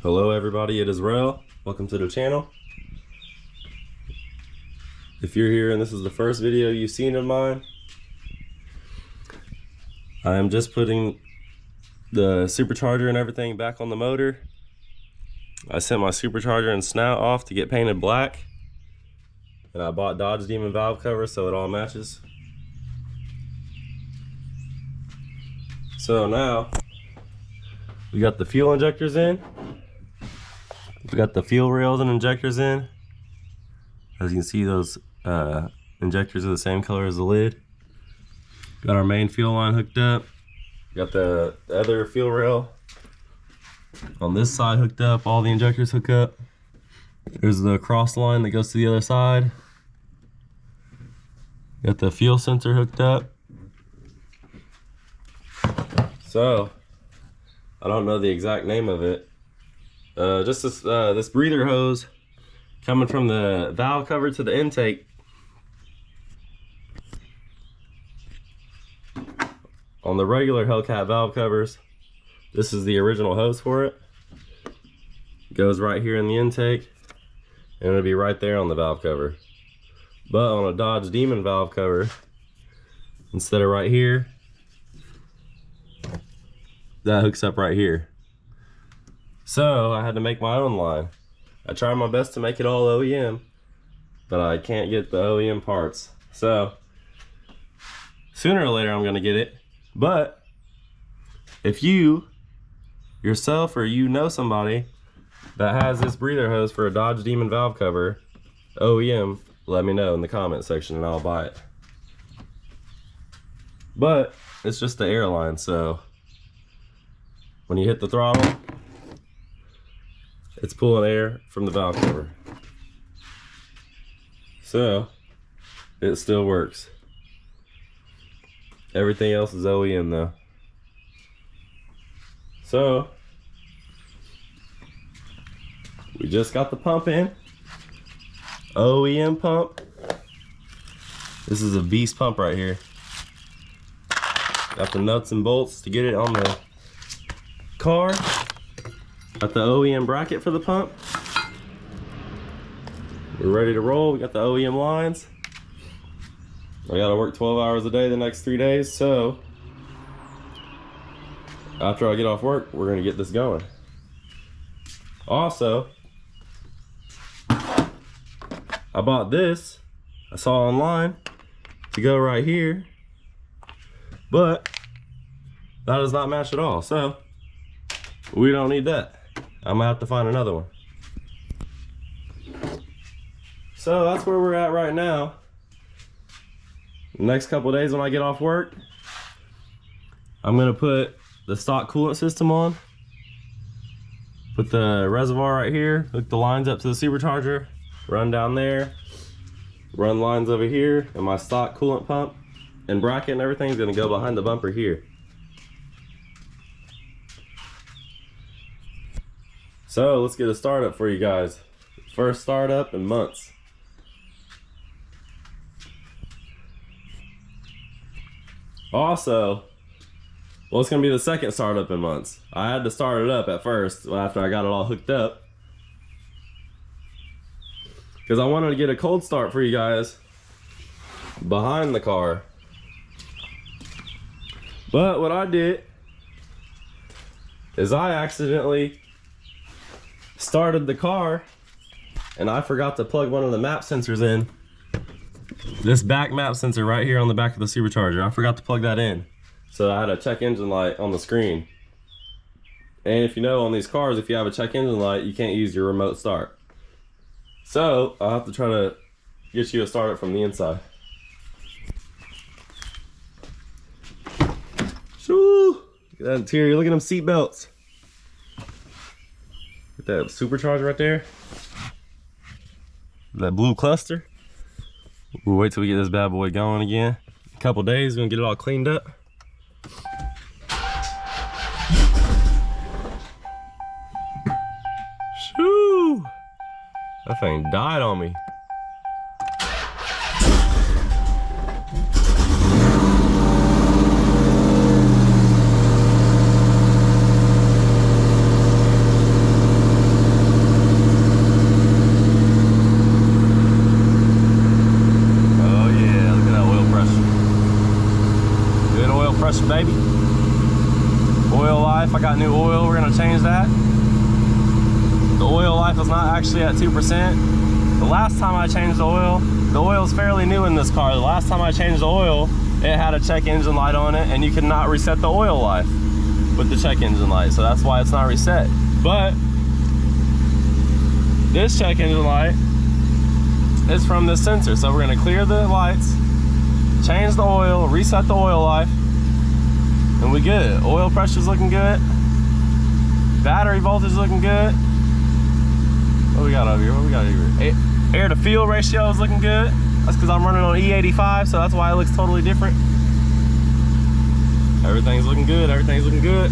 Hello everybody, it is Rel. Welcome to the channel. If you're here and this is the first video you've seen of mine, I am just putting the supercharger and everything back on the motor. I sent my supercharger and snout off to get painted black, and I bought Dodge Demon valve cover so it all matches. So now we got the fuel injectors in. We got the fuel rails and injectors in. As you can see, those injectors are the same color as the lid. Got our main fuel line hooked up. Got the other fuel rail on this side hooked up. All the injectors hook up. There's the cross line that goes to the other side. Got the fuel sensor hooked up. So, I don't know the exact name of it. Just this breather hose coming from the valve cover to the intake. On the regular hellcat valve covers, this is the original hose for it. Goes right here in the intake, and it'll be right there on the valve cover. But on a Dodge Demon valve cover, instead of right here, that hooks up right here. So I had to make my own line. I tried my best to make it all OEM, but I can't get the OEM parts. So sooner or later I'm gonna get it. But if you yourself or you know somebody that has this breather hose for a Dodge Demon valve cover OEM, let me know in the comment section and I'll buy it. But it's just the air line, so when you hit the throttle, it's pulling air from the valve cover. So it still works. Everything else is OEM though. So we just got the pump in. OEM pump. This is a beast pump right here. Got the nuts and bolts to get it on the car. Got the OEM bracket for the pump. We're ready to roll. We got the OEM lines. I gotta work 12 hours a day the next 3 days, so after I get off work, we're gonna get this going. Also, I bought this, I saw online, to go right here, but that does not match at all, so we don't need that. I'm gonna have to find another one. So that's where we're at right now. The next couple of days when I get off work, I'm gonna put the stock coolant system on, put the reservoir right here, hook the lines up to the supercharger, run down there, run lines over here, and my stock coolant pump and bracket and everything is gonna go behind the bumper here. So let's get a startup for you guys. First startup in months. Also, well, it's gonna be the second startup in months. I had to start it up at first after I got it all hooked up, because I wanted to get a cold start for you guys behind the car. But what I did is I accidentally started the car and I forgot to plug one of the map sensors in. This back map sensor right here on the back of the supercharger, I forgot to plug that in. So I had a check engine light on the screen. And if you know, on these cars, if you have a check engine light, you can't use your remote start. So I'll have to try to get you a startup from the inside. Shoo! Look at that interior, look at them seat belts. Get that supercharger right there. That blue cluster. We'll wait till we get this bad boy going again. A couple days, we're gonna get it all cleaned up. Shoo! That thing died on me. I got new oil, we're gonna change that. The oil life is not actually at 2%. The last time I changed the oil is fairly new in this car. The last time I changed the oil, it had a check engine light on it, and you could not reset the oil life with the check engine light, so that's why it's not reset. But this check engine light is from this sensor, so we're gonna clear the lights, change the oil, reset the oil life, and we good. Oil pressure's looking good. Battery voltage is looking good. What we got over here? What we got over here? Air to fuel ratio is looking good. That's because I'm running on E85, so that's why it looks totally different. Everything's looking good. Everything's looking good.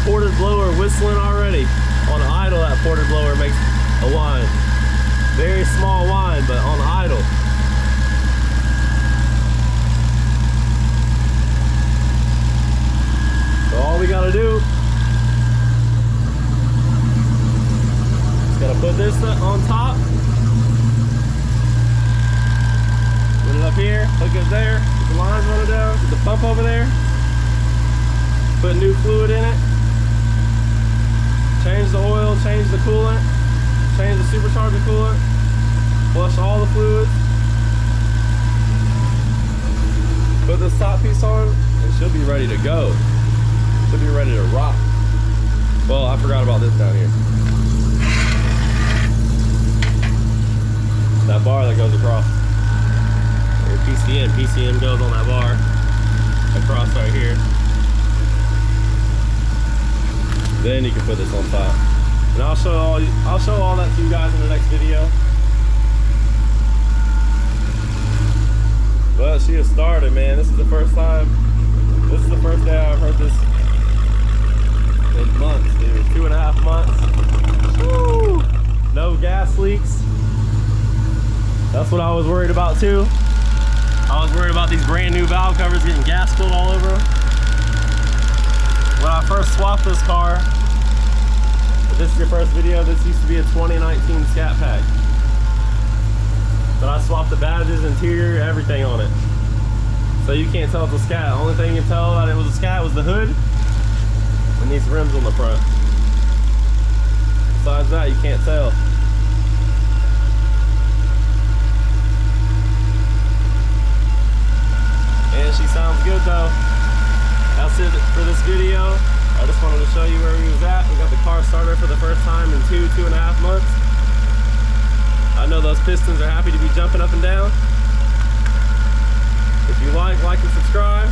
Ported blower whistling already. On idle, that ported blower makes a whine. Very small whine, but on idle. So all we gotta do is gotta put this on top, put it up here, hook it there, get the lines running down, get the pump over there, put new fluid in it. Change the oil, change the coolant, change the supercharger coolant, flush all the fluids. Put this top piece on, and she'll be ready to go. She'll be ready to rock. Well, I forgot about this down here. That bar that goes across. Your PCM. PCM goes on that bar across right here. Then you can put this on top, and I'll show all that to you guys in the next video. But she has started, man. This is the first time. This is the first day I've heard this in months, dude. 2.5 months. Woo! No gas leaks. That's what I was worried about too. I was worried about these brand new valve covers getting gas spilled all over them. When I first swapped this car, if this is your first video, this used to be a 2019 Scat Pack. But I swapped the badges, interior, everything on it. So you can't tell it's a Scat. The only thing you can tell that it was a Scat was the hood and these rims on the front. Besides that, you can't tell. And she sounds good though. That's it for this video. I just wanted to show you where we was at. We got the car started for the first time in 2.5 months. I know those pistons are happy to be jumping up and down. If you like and subscribe.